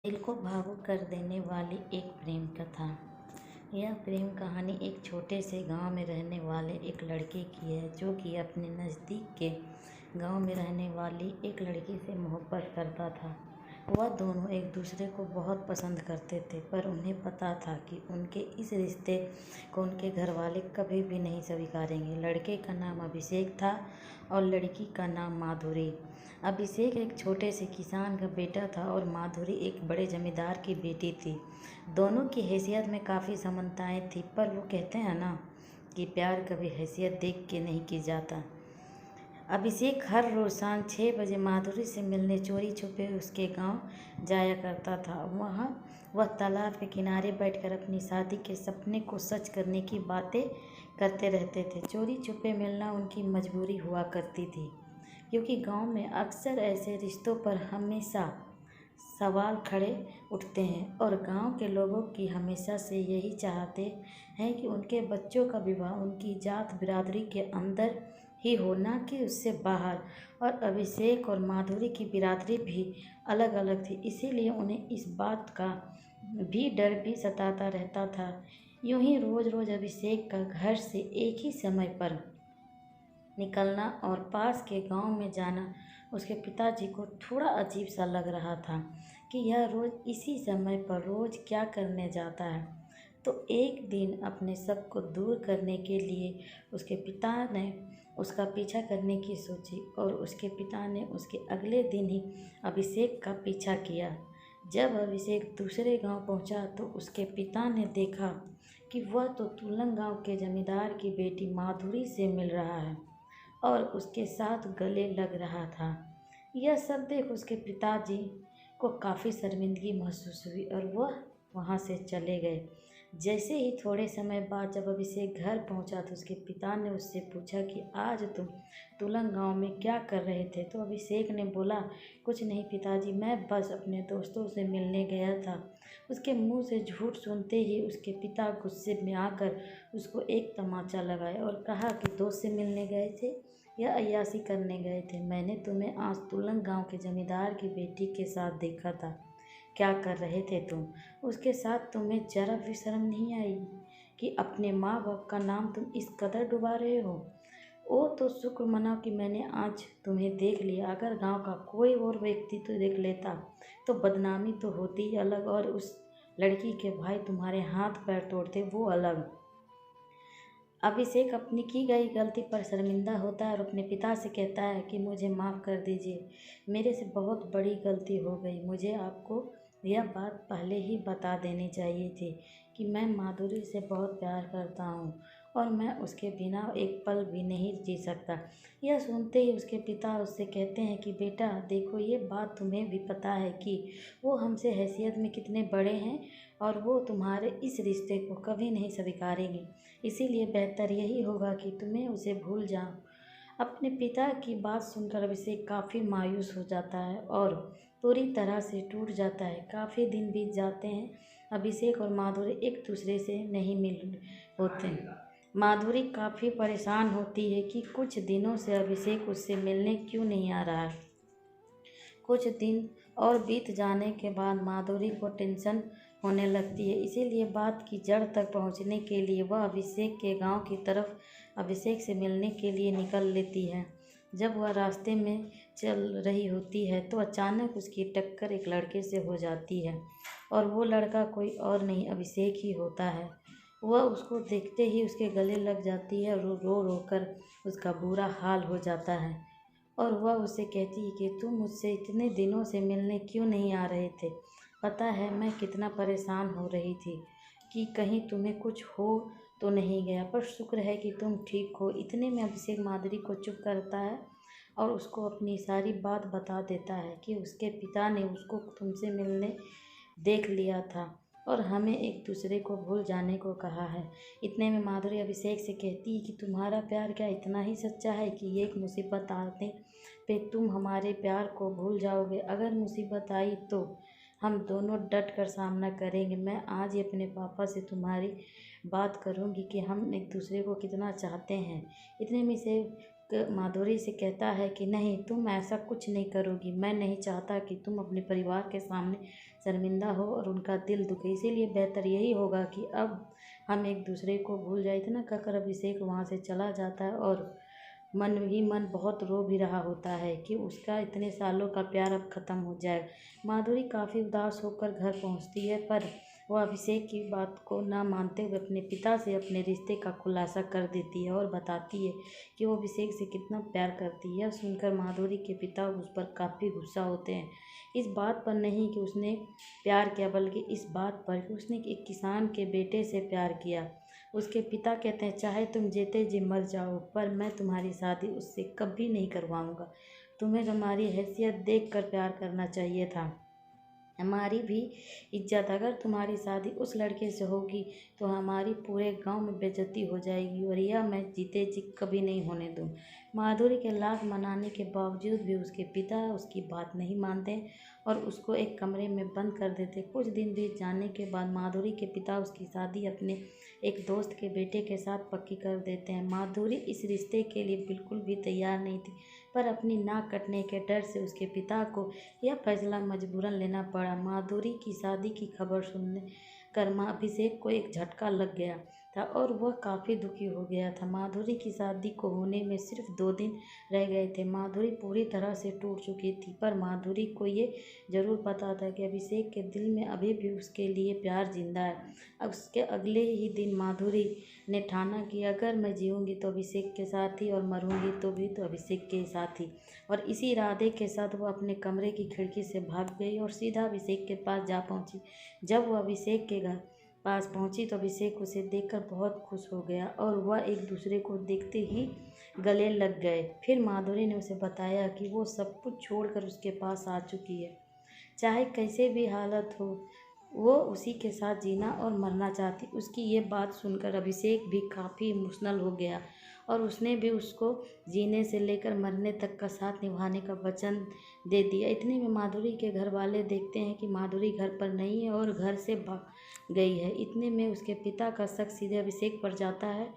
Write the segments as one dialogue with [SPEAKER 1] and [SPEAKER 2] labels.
[SPEAKER 1] दिल को भावुक कर देने वाली एक प्रेम कथा। यह प्रेम कहानी एक छोटे से गांव में रहने वाले एक लड़के की है जो कि अपने नज़दीक के गांव में रहने वाली एक लड़की से मोहब्बत करता था। वह दोनों एक दूसरे को बहुत पसंद करते थे, पर उन्हें पता था कि उनके इस रिश्ते को उनके घर वाले कभी भी नहीं स्वीकारेंगे। लड़के का नाम अभिषेक था और लड़की का नाम माधुरी। अभिषेक एक छोटे से किसान का बेटा था और माधुरी एक बड़े जमींदार की बेटी थी। दोनों की हैसियत में काफ़ी समानताएं थी, पर वो कहते हैं ना कि प्यार कभी हैसियत देख के नहीं की जाता। अभिषेक हर रोज़ शाम 6 बजे माधुरी से मिलने चोरी छुपे उसके गांव जाया करता था। वहाँ वह तालाब के किनारे बैठकर अपनी शादी के सपने को सच करने की बातें करते रहते थे। चोरी छुपे मिलना उनकी मजबूरी हुआ करती थी, क्योंकि गांव में अक्सर ऐसे रिश्तों पर हमेशा सवाल खड़े उठते हैं और गांव के लोगों की हमेशा से यही चाहते हैं कि उनके बच्चों का विवाह उनकी जात बिरादरी के अंदर ही हो, ना कि उससे बाहर। और अभिषेक और माधुरी की बिरादरी भी अलग अलग थी, इसीलिए उन्हें इस बात का भी डर भी सताता रहता था। यूं ही रोज़ रोज़ अभिषेक का घर से एक ही समय पर निकलना और पास के गांव में जाना उसके पिताजी को थोड़ा अजीब सा लग रहा था कि यह रोज़ इसी समय पर रोज़ क्या करने जाता है। तो एक दिन अपने शक को दूर करने के लिए उसके पिता ने उसका पीछा करने की सोची और उसके पिता ने उसके अगले दिन ही अभिषेक का पीछा किया। जब अभिषेक दूसरे गांव पहुंचा तो उसके पिता ने देखा कि वह तो तुलंग गांव के जमींदार की बेटी माधुरी से मिल रहा है और उसके साथ गले लग रहा था। यह सब देख उसके पिताजी को काफ़ी शर्मिंदगी महसूस हुई और वह वहाँ से चले गए। जैसे ही थोड़े समय बाद जब अभिषेक घर पहुँचा तो उसके पिता ने उससे पूछा कि आज तुम तुलंग गांव में क्या कर रहे थे। तो अभिषेक ने बोला, कुछ नहीं पिताजी, मैं बस अपने दोस्तों से मिलने गया था। उसके मुंह से झूठ सुनते ही उसके पिता गुस्से में आकर उसको एक तमाचा लगाया और कहा कि दोस्त से मिलने गए थे या अय्याशी करने गए थे। मैंने तुम्हें आज तुलंग गांव के जमींदार की बेटी के साथ देखा था। क्या कर रहे थे तुम उसके साथ? तुम्हें जरा भी शर्म नहीं आई कि अपने माँ बाप का नाम तुम इस कदर डुबा रहे हो? ओ तो शुक्र मनाओ कि मैंने आज तुम्हें देख लिया। अगर गांव का कोई और व्यक्ति तो देख लेता तो बदनामी तो होती ही अलग, और उस लड़की के भाई तुम्हारे हाथ पैर तोड़ते, वो अलग। अभिषेक अपनी की गई गलती पर शर्मिंदा होता है और अपने पिता से कहता है कि मुझे माफ़ कर दीजिए, मेरे से बहुत बड़ी गलती हो गई। मुझे आपको यह बात पहले ही बता देनी चाहिए थी कि मैं माधुरी से बहुत प्यार करता हूँ और मैं उसके बिना एक पल भी नहीं जी सकता। यह सुनते ही उसके पिता उससे कहते हैं कि बेटा देखो, ये बात तुम्हें भी पता है कि वो हमसे हैसियत में कितने बड़े हैं और वो तुम्हारे इस रिश्ते को कभी नहीं स्वीकारेंगे। इसीलिए बेहतर यही होगा कि तुम्हें उसे भूल जाओ। अपने पिता की बात सुनकर अभिषेक काफ़ी मायूस हो जाता है और पूरी तरह से टूट जाता है। काफ़ी दिन बीत जाते हैं, अभिषेक और माधुरी एक दूसरे से नहीं मिल होते। माधुरी काफ़ी परेशान होती है कि कुछ दिनों से अभिषेक उससे मिलने क्यों नहीं आ रहा है। कुछ दिन और बीत जाने के बाद माधुरी को टेंशन होने लगती है, इसीलिए बात की जड़ तक पहुंचने के लिए वह अभिषेक के गांव की तरफ अभिषेक से मिलने के लिए निकल लेती है। जब वह रास्ते में चल रही होती है तो अचानक उसकी टक्कर एक लड़के से हो जाती है और वो लड़का कोई और नहीं अभिषेक ही होता है। वह उसको देखते ही उसके गले लग जाती है और रो रो कर उसका बुरा हाल हो जाता है और वह उसे कहती है कि तुम मुझसे इतने दिनों से मिलने क्यों नहीं आ रहे थे? पता है मैं कितना परेशान हो रही थी कि कहीं तुम्हें कुछ हो तो नहीं गया, पर शुक्र है कि तुम ठीक हो। इतने में अभिषेक माधुरी को चुप करता है और उसको अपनी सारी बात बता देता है कि उसके पिता ने उसको तुमसे मिलने देख लिया था और हमें एक दूसरे को भूल जाने को कहा है। इतने में माधुरी अभिषेक से कहती है कि तुम्हारा प्यार क्या इतना ही सच्चा है कि एक मुसीबत आते पे तुम हमारे प्यार को भूल जाओगे? अगर मुसीबत आई तो हम दोनों डट कर सामना करेंगे। मैं आज ही अपने पापा से तुम्हारी बात करूंगी कि हम एक दूसरे को कितना चाहते हैं। इतने में से माधुरी से कहता है कि नहीं, तुम ऐसा कुछ नहीं करोगी। मैं नहीं चाहता कि तुम अपने परिवार के सामने शर्मिंदा हो और उनका दिल दुखे। इसीलिए बेहतर यही होगा कि अब हम एक दूसरे को भूल जाए। इतना कहकर अभिषेक वहाँ से चला जाता है और मन ही मन बहुत रो भी रहा होता है कि उसका इतने सालों का प्यार अब ख़त्म हो जाएगा। माधुरी काफ़ी उदास होकर घर पहुँचती है, पर वह अभिषेक की बात को ना मानते हुए अपने पिता से अपने रिश्ते का खुलासा कर देती है और बताती है कि वो अभिषेक से कितना प्यार करती है। यह सुनकर माधुरी के पिता उस पर काफ़ी गुस्सा होते हैं। इस बात पर नहीं कि उसने प्यार किया, बल्कि इस बात पर कि उसने एक किसान के बेटे से प्यार किया। उसके पिता कहते हैं, चाहे तुम जीते जी मर जाओ, पर मैं तुम्हारी शादी उससे कभी नहीं करवाऊंगा। तुम्हें हमारी हैसियत देखकर प्यार करना चाहिए था, हमारी भी इज्जत। अगर तुम्हारी शादी उस लड़के से होगी तो हमारी पूरे गांव में बेइज्जती हो जाएगी, और यह मैं जीते जी कभी नहीं होने दूँ। माधुरी के लाख मनाने के बावजूद भी उसके पिता उसकी बात नहीं मानते और उसको एक कमरे में बंद कर देते। कुछ दिन बीत जाने के बाद माधुरी के पिता उसकी शादी अपने एक दोस्त के बेटे के साथ पक्की कर देते हैं। माधुरी इस रिश्ते के लिए बिल्कुल भी तैयार नहीं थी, पर अपनी नाक कटने के डर से उसके पिता को यह फैसला मजबूरन लेना पड़ा। माधुरी की शादी की खबर सुनने कर अभिषेक को एक झटका लग गया था और वह काफ़ी दुखी हो गया था। माधुरी की शादी को होने में सिर्फ 2 दिन रह गए थे। माधुरी पूरी तरह से टूट चुकी थी, पर माधुरी को ये ज़रूर पता था कि अभिषेक के दिल में अभी भी उसके लिए प्यार जिंदा है। अब उसके अगले ही दिन माधुरी ने ठाना कि अगर मैं जीऊँगी तो अभिषेक के साथ ही, और मरूँगी तो भी तो अभिषेक के साथ ही। और इसी इरादे के साथ वह अपने कमरे की खिड़की से भाग गई और सीधा अभिषेक के पास जा पहुंची। जब वह अभिषेक के घर पास पहुंची तो अभिषेक उसे देखकर बहुत खुश हो गया और वह एक दूसरे को देखते ही गले लग गए। फिर माधुरी ने उसे बताया कि वो सब कुछ छोड़कर उसके पास आ चुकी है, चाहे कैसे भी हालत हो, वो उसी के साथ जीना और मरना चाहती। उसकी ये बात सुनकर अभिषेक भी काफ़ी इमोशनल हो गया और उसने भी उसको जीने से लेकर मरने तक का साथ निभाने का वचन दे दिया। इतने में माधुरी के घर वाले देखते हैं कि माधुरी घर पर नहीं है और घर से भाग गई है। इतने में उसके पिता का शक सीधे अभिषेक पर जाता है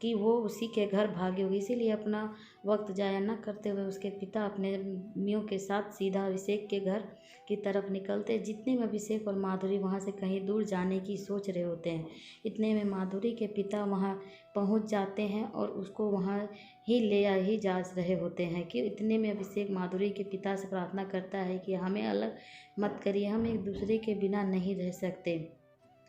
[SPEAKER 1] कि वो उसी के घर भागी होगी। इसीलिए अपना वक्त जाया न करते हुए उसके पिता अपने मियों के साथ सीधा अभिषेक के घर की तरफ निकलते। जितने में अभिषेक और माधुरी वहाँ से कहीं दूर जाने की सोच रहे होते हैं, इतने में माधुरी के पिता वहाँ पहुँच जाते हैं और उसको वहाँ ही ही जा रहे होते हैं कि इतने में अभिषेक माधुरी के पिता से प्रार्थना करता है कि हमें अलग मत करिए, हम एक दूसरे के बिना नहीं रह सकते।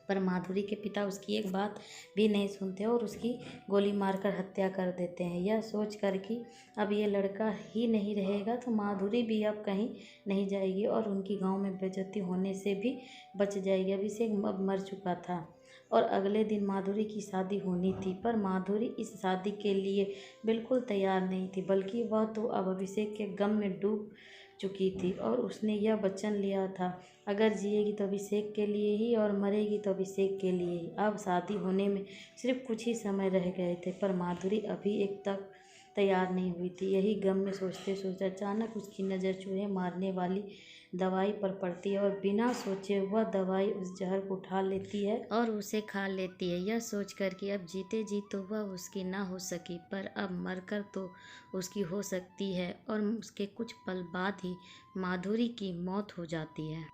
[SPEAKER 1] पर माधुरी के पिता उसकी एक बात भी नहीं सुनते और उसकी गोली मारकर हत्या कर देते हैं। यह सोचकर कि अब ये लड़का ही नहीं रहेगा तो माधुरी भी अब कहीं नहीं जाएगी और उनकी गांव में बेइज्जती होने से भी बच जाएगी। अभिषेक अब मर चुका था और अगले दिन माधुरी की शादी होनी थी, पर माधुरी इस शादी के लिए बिल्कुल तैयार नहीं थी, बल्कि वह तो अब अभिषेक के गम में डूब चुकी थी और उसने यह वचन लिया था, अगर जिएगी तो अभिषेक के लिए ही और मरेगी तो अभिषेक के लिए ही। अब शादी होने में सिर्फ कुछ ही समय रह गए थे, पर माधुरी अभी एक तक तैयार नहीं हुई थी। यही गम में सोचते सोचते अचानक उसकी नज़र चूहे मारने वाली दवाई पर पड़ती है और बिना सोचे वह दवाई उस जहर को उठा लेती है और उसे खा लेती है। यह सोचकर कि अब जीते जी तो वह उसकी ना हो सकी, पर अब मरकर तो उसकी हो सकती है, और उसके कुछ पल बाद ही माधुरी की मौत हो जाती है।